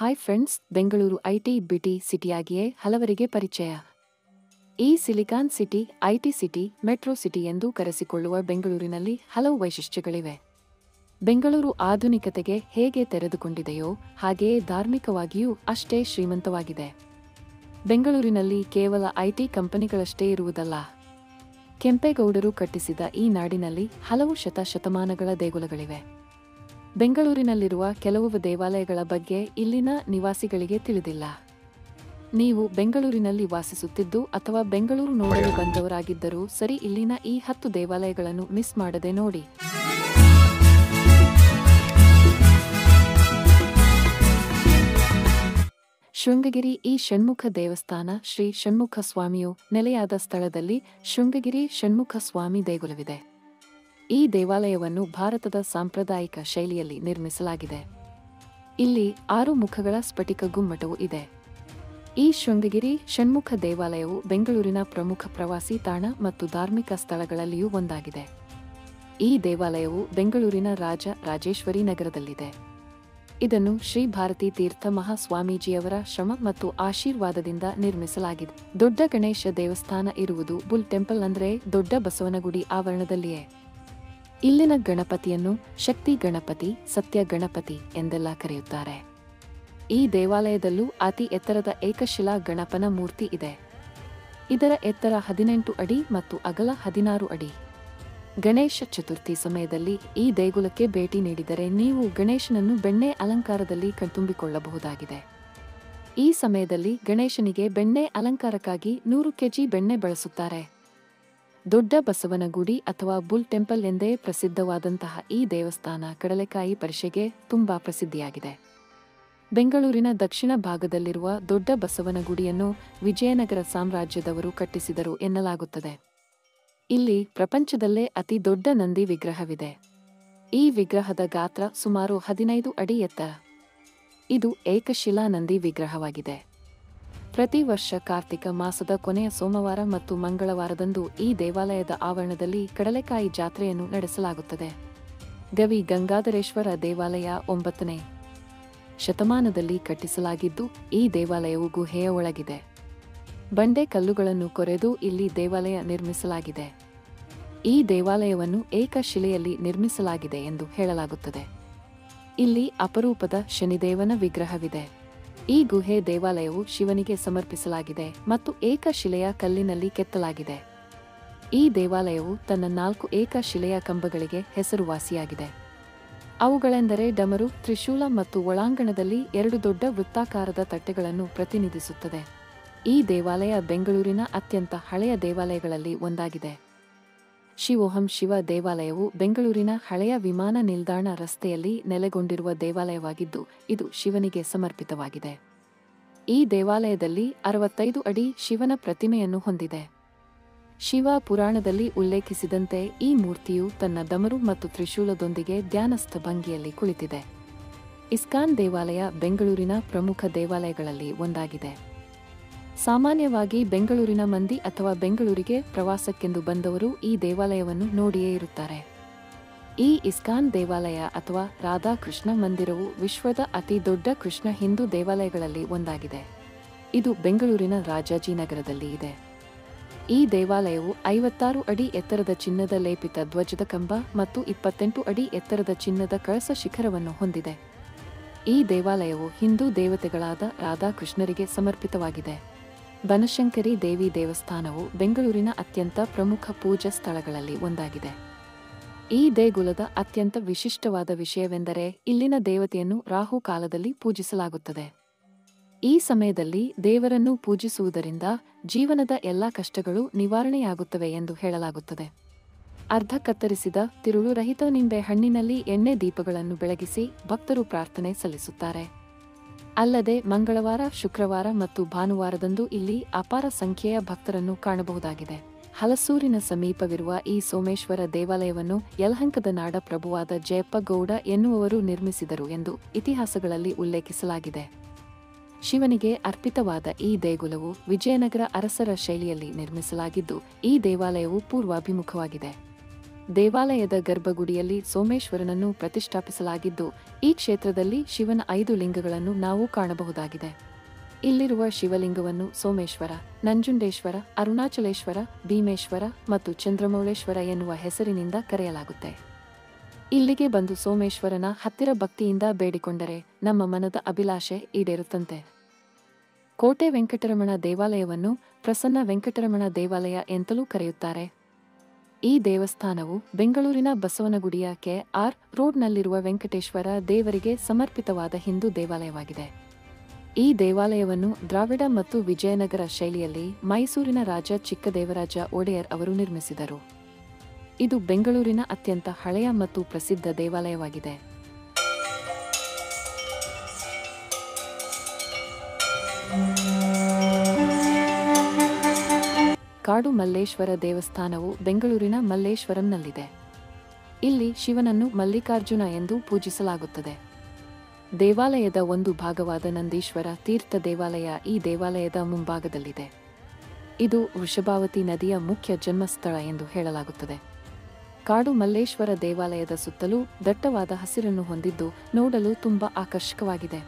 Hi friends, Bengaluru IT BT ಸಿಟಿಯಾಗಿಯೇ ಹಲವರಿಗೆ ಪರಿಚಯ. ಈ silicon city, IT city, metro city ಎಂದು ಕರೆಸಿಕೊಳ್ಳುವ ಬೆಂಗಳೂರಿನಲ್ಲಿ ಹಲವು ವೈಶಿಷ್ಟ್ಯಗಳಿವೆ. ಬೆಂಗಳೂರು ಆಧುನಿಕತೆಗೆ ಹೇಗೆ ತೆರೆದುಕೊಂಡಿದೆಯೋ ಹಾಗೆಯೇ ಧಾರ್ಮಿಕವಾಗಿಯೂ ಅಷ್ಟೇ ಶ್ರೀಮಂತವಾಗಿದೆ. ಬೆಂಗಳೂರಿನಲ್ಲಿ ಕೇವಲ ಐಟಿ ಕಂಪನಿಗಳಷ್ಟೇ ಇರುವುದಲ್ಲ. ಕೆಂಪೇಗೌಡರು ಕಟ್ಟಿಸಿದ ಈ ನಾಡಿನಲ್ಲಿ ಹಲವು ಶತಮಾನಗಳ ದೇಗುಲಗಳಿವೆ. ಬೆಂಗಳೂರಿನಲ್ಲಿರುವ ಕೆಲವು ದೇವಾಲಯಗಳ ಬಗ್ಗೆ ಇಲ್ಲಿನ ನಿವಾಸಿಗಳಿಗೆ ತಿಳಿದಿಲ್ಲ. ನೀವು ಬೆಂಗಳೂರಿನಲ್ಲಿ ವಾಸಿಸುತ್ತಿದ್ದು ಅಥವಾ ಬೆಂಗಳೂರು ನೋಡಲು ಬಂದವರಾಗಿದ್ದರೂ ಸರಿ, ಇಲ್ಲಿನ ಈ 10 ದೇವಾಲಯಗಳನ್ನು ಮಿಸ್ ಮಾಡದೆ ನೋಡಿ. ಶೃಂಗಗಿರಿ. ಈ ಷಣ್ಮುಖ ದೇವಸ್ಥಾನ ಶ್ರೀ ಷಣ್ಮುಖ ಸ್ವಾಮಿಯು ನೆಲೆಯಾದ ಸ್ಥಳದಲ್ಲಿ ಶೃಂಗಗಿರಿ ಷಣ್ಮುಖ ಸ್ವಾಮಿ ದೇಗುಲವಿದೆ. ಈ ದೇವಾಲಯವನ್ನು ಭಾರತದ ಸಾಂಪ್ರದಾಯಿಕ ಶೈಲಿಯಲ್ಲಿ ನಿರ್ಮಿಸಲಾಗಿದೆ. ಇಲ್ಲಿ 6 ಮುಖಗಳ ಸ್ಫಟಿಕ ಗುಮ್ಮಟವೂ ಇದೆ. ಈ ಶೃಂಗಗಿರಿ ಷಣ್ಮುಖ ದೇವಾಲಯವು ಬೆಂಗಳೂರಿನ ಪ್ರಮುಖ ಪ್ರವಾಸಿ ತಾಣ ಮತ್ತು ಧಾರ್ಮಿಕ ಸ್ಥಳಗಳಲ್ಲಿಯೂ ಒಂದಾಗಿದೆ. ಈ ದೇವಾಲಯವು ಬೆಂಗಳೂರಿನ ರಾಜರಾಜೇಶ್ವರಿ ನಗರದಲ್ಲಿದೆ. ಇದನ್ನು ಶ್ರೀ ಭಾರತೀ ತೀರ್ಥ ಮಹಾಸ್ವಾಮೀಜಿಯವರ ಶ್ರಮ ಮತ್ತು ಆಶೀರ್ವಾದದಿಂದ ನಿರ್ಮಿಸಲಾಗಿದೆ. ದೊಡ್ಡ ಗಣೇಶ ದೇವಸ್ಥಾನ ಇರುವುದು ಬುಲ್ ಟೆಂಪಲ್ ಅಂದರೆ ದೊಡ್ಡ ಬಸವನಗುಡಿ ಆವರಣದಲ್ಲಿಯೇ. ಇಲ್ಲಿನ ಗಣಪತಿಯನ್ನು ಶಕ್ತಿ ಗಣಪತಿ, ಸತ್ಯ ಗಣಪತಿ ಎಂದೆಲ್ಲ ಕರೆಯುತ್ತಾರೆ. ಈ ದೇವಾಲಯದಲ್ಲೂ ಅತಿ ಎತ್ತರದ ಏಕಶಿಲಾ ಗಣಪನ ಮೂರ್ತಿ ಇದೆ. ಇದರ ಎತ್ತರ 18 ಅಡಿ ಮತ್ತು ಅಗಲ 16 ಅಡಿ. ಗಣೇಶ ಚತುರ್ಥಿ ಸಮಯದಲ್ಲಿ ಈ ದೇಗುಲಕ್ಕೆ ಭೇಟಿ ನೀಡಿದರೆ ನೀವು ಗಣೇಶನನ್ನು ಬೆಣ್ಣೆ ಅಲಂಕಾರದಲ್ಲಿ ಕಣ್ತುಂಬಿಕೊಳ್ಳಬಹುದಾಗಿದೆ. ಈ ಸಮಯದಲ್ಲಿ ಗಣೇಶನಿಗೆ ಬೆಣ್ಣೆ ಅಲಂಕಾರಕ್ಕಾಗಿ 100 ಕೆಜಿ ಬೆಣ್ಣೆ ಬಳಸುತ್ತಾರೆ. ದೊಡ್ಡ ಬಸವನಗುಡಿ ಅಥವಾ ಬುಲ್ ಟೆಂಪಲ್ ಎಂದೇ ಪ್ರಸಿದ್ಧವಾದಂತಹ ಈ ದೇವಸ್ಥಾನ ಕಡಲೆಕಾಯಿ ಪರಿಷೆಗೆ ತುಂಬಾ ಪ್ರಸಿದ್ಧಿಯಾಗಿದೆ. ಬೆಂಗಳೂರಿನ ದಕ್ಷಿಣ ಭಾಗದಲ್ಲಿರುವ ದೊಡ್ಡ ಬಸವನಗುಡಿಯನ್ನು ವಿಜಯನಗರ ಸಾಮ್ರಾಜ್ಯದವರು ಕಟ್ಟಿಸಿದರು ಎನ್ನಲಾಗುತ್ತದೆ. ಇಲ್ಲಿ ಪ್ರಪಂಚದಲ್ಲೇ ಅತಿ ದೊಡ್ಡ ನಂದಿ ವಿಗ್ರಹವಿದೆ. ಈ ವಿಗ್ರಹದ ಗಾತ್ರ ಸುಮಾರು 15 ಅಡಿ ಎತ್ತರ. ಇದು ಏಕಶಿಲಾ ನಂದಿ ವಿಗ್ರಹವಾಗಿದೆ. ಪ್ರತಿ ವರ್ಷ ಕಾರ್ತಿಕ ಮಾಸದ ಕೊನೆಯ ಸೋಮವಾರ ಮತ್ತು ಮಂಗಳವಾರದಂದು ಈ ದೇವಾಲಯದ ಆವರಣದಲ್ಲಿ ಕಡಲೆಕಾಯಿ ಜಾತ್ರೆಯನ್ನು ನಡೆಸಲಾಗುತ್ತದೆ. ಗವಿ ಗಂಗಾಧರೇಶ್ವರ ದೇವಾಲಯ 9ನೇ ಶತಮಾನದಲ್ಲಿ ಕಟ್ಟಿಸಲಾಗಿದ್ದು, ಈ ದೇವಾಲಯವು ಗುಹೆಯ ಒಳಗಿದೆ. ಬಂಡೆ ಕಲ್ಲುಗಳನ್ನು ಕೊರೆದು ಇಲ್ಲಿ ದೇವಾಲಯ ನಿರ್ಮಿಸಲಾಗಿದೆ. ಈ ದೇವಾಲಯವನ್ನು ಏಕಶಿಲೆಯಲ್ಲಿ ನಿರ್ಮಿಸಲಾಗಿದೆ ಎಂದು ಹೇಳಲಾಗುತ್ತದೆ. ಇಲ್ಲಿ ಅಪರೂಪದ ಶನಿದೇವನ ವಿಗ್ರಹವಿದೆ. ಈ ಗುಹೆ ದೇವಾಲಯವು ಶಿವನಿಗೆ ಸಮರ್ಪಿಸಲಾಗಿದೆ ಮತ್ತು ಏಕಶಿಲೆಯ ಕಲ್ಲಿನಲ್ಲಿ ಕೆತ್ತಲಾಗಿದೆ. ಈ ದೇವಾಲಯವು ತನ್ನ 4 ಏಕಶಿಲೆಯ ಕಂಬಗಳಿಗೆ ಹೆಸರುವಾಸಿಯಾಗಿದೆ. ಅವುಗಳೆಂದರೆ ಡಮರು, ತ್ರಿಶೂಲ ಮತ್ತು ಒಳಾಂಗಣದಲ್ಲಿ 2 ದೊಡ್ಡ ವೃತ್ತಾಕಾರದ ತಟ್ಟೆಗಳನ್ನು ಪ್ರತಿನಿಧಿಸುತ್ತದೆ. ಈ ದೇವಾಲಯ ಬೆಂಗಳೂರಿನ ಅತ್ಯಂತ ಹಳೆಯ ದೇವಾಲಯಗಳಲ್ಲಿ ಒಂದಾಗಿದೆ. ಶಿವೋಹಂ ಶಿವ ದೇವಾಲಯವು ಬೆಂಗಳೂರಿನ ಹಳೆಯ ವಿಮಾನ ನಿಲ್ದಾಣ ರಸ್ತೆಯಲ್ಲಿ ನೆಲೆಗೊಂಡಿರುವ ದೇವಾಲಯವಾಗಿದ್ದು, ಇದು ಶಿವನಿಗೆ ಸಮರ್ಪಿತವಾಗಿದೆ. ಈ ದೇವಾಲಯದಲ್ಲಿ 65 ಅಡಿ ಶಿವನ ಪ್ರತಿಮೆಯನ್ನು ಹೊಂದಿದೆ. ಶಿವ ಪುರಾಣದಲ್ಲಿ ಉಲ್ಲೇಖಿಸಿದಂತೆ ಈ ಮೂರ್ತಿಯು ತನ್ನ ಡಮರು ಮತ್ತು ತ್ರಿಶೂಲದೊಂದಿಗೆ ಧ್ಯಾನಸ್ಥ ಭಂಗಿಯಲ್ಲಿ ಕುಳಿತಿದೆ. ಇಸ್ಕಾನ್ ದೇವಾಲಯ ಬೆಂಗಳೂರಿನ ಪ್ರಮುಖ ದೇವಾಲಯಗಳಲ್ಲಿ ಒಂದಾಗಿದೆ. ಸಾಮಾನ್ಯವಾಗಿ ಬೆಂಗಳೂರಿನ ಮಂದಿ ಅಥವಾ ಬೆಂಗಳೂರಿಗೆ ಪ್ರವಾಸಕ್ಕೆಂದು ಬಂದವರು ಈ ದೇವಾಲಯವನ್ನು ನೋಡಿಯೇ ಇರುತ್ತಾರೆ. ಈ ಇಸ್ಕಾನ್ ದೇವಾಲಯ ಅಥವಾ ರಾಧಾಕೃಷ್ಣ ಮಂದಿರವು ವಿಶ್ವದ ಅತಿ ದೊಡ್ಡ ಕೃಷ್ಣ ಹಿಂದೂ ದೇವಾಲಯಗಳಲ್ಲಿ ಒಂದಾಗಿದೆ. ಇದು ಬೆಂಗಳೂರಿನ ರಾಜಾಜಿನಗರದಲ್ಲಿ ಇದೆ. ಈ ದೇವಾಲಯವು 56 ಅಡಿ ಎತ್ತರದ ಚಿನ್ನದ ಲೇಪಿತ ಧ್ವಜದ ಕಂಬ ಮತ್ತು 28 ಅಡಿ ಎತ್ತರದ ಚಿನ್ನದ ಕಳಸ ಶಿಖರವನ್ನು ಹೊಂದಿದೆ. ಈ ದೇವಾಲಯವು ಹಿಂದೂ ದೇವತೆಗಳಾದ ರಾಧಾಕೃಷ್ಣರಿಗೆ ಸಮರ್ಪಿತವಾಗಿದೆ. ಬನಶಂಕರಿ ದೇವಿ ದೇವಸ್ಥಾನವು ಬೆಂಗಳೂರಿನ ಅತ್ಯಂತ ಪ್ರಮುಖ ಪೂಜಾ ಸ್ಥಳಗಳಲ್ಲಿ ಒಂದಾಗಿದೆ. ಈ ದೇಗುಲದ ಅತ್ಯಂತ ವಿಶಿಷ್ಟವಾದ ವಿಷಯವೆಂದರೆ ಇಲ್ಲಿನ ದೇವತೆಯನ್ನು ರಾಹು ಕಾಲದಲ್ಲಿ ಪೂಜಿಸಲಾಗುತ್ತದೆ. ಈ ಸಮಯದಲ್ಲಿ ದೇವರನ್ನು ಪೂಜಿಸುವುದರಿಂದ ಜೀವನದ ಎಲ್ಲಾ ಕಷ್ಟಗಳು ನಿವಾರಣೆಯಾಗುತ್ತವೆ ಎಂದು ಹೇಳಲಾಗುತ್ತದೆ. ಅರ್ಧ ಕತ್ತರಿಸಿದ ತಿರುಳು ರಹಿತ ನಿಂಬೆ ಹಣ್ಣಿನಲ್ಲಿ ಎಣ್ಣೆ ದೀಪಗಳನ್ನು ಬೆಳಗಿಸಿ ಭಕ್ತರು ಪ್ರಾರ್ಥನೆ ಸಲ್ಲಿಸುತ್ತಾರೆ. ಅಲ್ಲದೆ ಮಂಗಳವಾರ, ಶುಕ್ರವಾರ ಮತ್ತು ಭಾನುವಾರದಂದು ಇಲ್ಲಿ ಅಪಾರ ಸಂಖ್ಯೆಯ ಭಕ್ತರನ್ನು ಕಾಣಬಹುದಾಗಿದೆ. ಹಲಸೂರಿನ ಸಮೀಪವಿರುವ ಈ ಸೋಮೇಶ್ವರ ದೇವಾಲಯವನ್ನು ಯಲಹಂಕದ ನಾಡ ಪ್ರಭುವಾದ ಜಯಪ್ಪ ಗೌಡ ಎನ್ನುವವರು ನಿರ್ಮಿಸಿದರು ಎಂದು ಇತಿಹಾಸಗಳಲ್ಲಿ ಉಲ್ಲೇಖಿಸಲಾಗಿದೆ. ಶಿವನಿಗೆ ಅರ್ಪಿತವಾದ ಈ ದೇಗುಲವು ವಿಜಯನಗರ ಅರಸರ ಶೈಲಿಯಲ್ಲಿ ನಿರ್ಮಿಸಲಾಗಿದ್ದು, ಈ ದೇವಾಲಯವು ಪೂರ್ವಾಭಿಮುಖವಾಗಿದೆ. ದೇವಾಲಯದ ಗರ್ಭಗುಡಿಯಲ್ಲಿ ಸೋಮೇಶ್ವರನನ್ನು ಪ್ರತಿಷ್ಠಾಪಿಸಲಾಗಿದ್ದು, ಈ ಕ್ಷೇತ್ರದಲ್ಲಿ ಶಿವನ 5 ಲಿಂಗಗಳನ್ನು ನಾವು ಕಾಣಬಹುದಾಗಿದೆ. ಇಲ್ಲಿರುವ ಶಿವಲಿಂಗವನ್ನು ಸೋಮೇಶ್ವರ, ನಂಜುಂಡೇಶ್ವರ, ಅರುಣಾಚಲೇಶ್ವರ, ಭೀಮೇಶ್ವರ ಮತ್ತು ಚಂದ್ರಮೌಳೇಶ್ವರ ಎನ್ನುವ ಹೆಸರಿನಿಂದ ಕರೆಯಲಾಗುತ್ತೆ. ಇಲ್ಲಿಗೆ ಬಂದು ಸೋಮೇಶ್ವರನ ಹತ್ತಿರ ಭಕ್ತಿಯಿಂದ ಬೇಡಿಕೊಂಡರೆ ನಮ್ಮ ಮನದ ಅಭಿಲಾಷೆ ಈಡೇರುತ್ತಂತೆ. ಕೋಟೆ ವೆಂಕಟರಮಣ ದೇವಾಲಯವನ್ನು ಪ್ರಸನ್ನ ವೆಂಕಟರಮಣ ದೇವಾಲಯ ಎಂತಲೂ ಕರೆಯುತ್ತಾರೆ. ಈ ದೇವಸ್ಥಾನವು ಬೆಂಗಳೂರಿನ ಬಸವನಗುಡಿಯ ಕೆ.ಆರ್. ರೋಡ್ನಲ್ಲಿರುವ ವೆಂಕಟೇಶ್ವರ ದೇವರಿಗೆ ಸಮರ್ಪಿತವಾದ ಹಿಂದೂ ದೇವಾಲಯವಾಗಿದೆ. ಈ ದೇವಾಲಯವನ್ನು ದ್ರಾವಿಡ ಮತ್ತು ವಿಜಯನಗರ ಶೈಲಿಯಲ್ಲಿ ಮೈಸೂರಿನ ರಾಜ ಚಿಕ್ಕದೇವರಾಜ ಒಡೆಯರ್ ಅವರು ನಿರ್ಮಿಸಿದರು. ಇದು ಬೆಂಗಳೂರಿನ ಅತ್ಯಂತ ಹಳೆಯ ಮತ್ತು ಪ್ರಸಿದ್ಧ ದೇವಾಲಯವಾಗಿದೆ. ಕಾಡು ಮಲ್ಲೇಶ್ವರ ದೇವಸ್ಥಾನವು ಬೆಂಗಳೂರಿನ ಮಲ್ಲೇಶ್ವರಂನಲ್ಲಿದೆ. ಇಲ್ಲಿ ಶಿವನನ್ನು ಮಲ್ಲಿಕಾರ್ಜುನ ಎಂದು ಪೂಜಿಸಲಾಗುತ್ತದೆ. ದೇವಾಲಯದ ಒಂದು ಭಾಗವಾದ ನಂದೀಶ್ವರ ತೀರ್ಥ ದೇವಾಲಯ ಈ ದೇವಾಲಯದ ಮುಂಭಾಗದಲ್ಲಿದೆ. ಇದು ವೃಷಭಾವತಿ ನದಿಯ ಮುಖ್ಯ ಜನ್ಮಸ್ಥಳ ಎಂದು ಹೇಳಲಾಗುತ್ತದೆ. ಕಾಡು ಮಲ್ಲೇಶ್ವರ ದೇವಾಲಯದ ಸುತ್ತಲೂ ದಟ್ಟವಾದ ಹಸಿರನ್ನು ಹೊಂದಿದ್ದು ನೋಡಲು ತುಂಬಾ ಆಕರ್ಷಕವಾಗಿದೆ.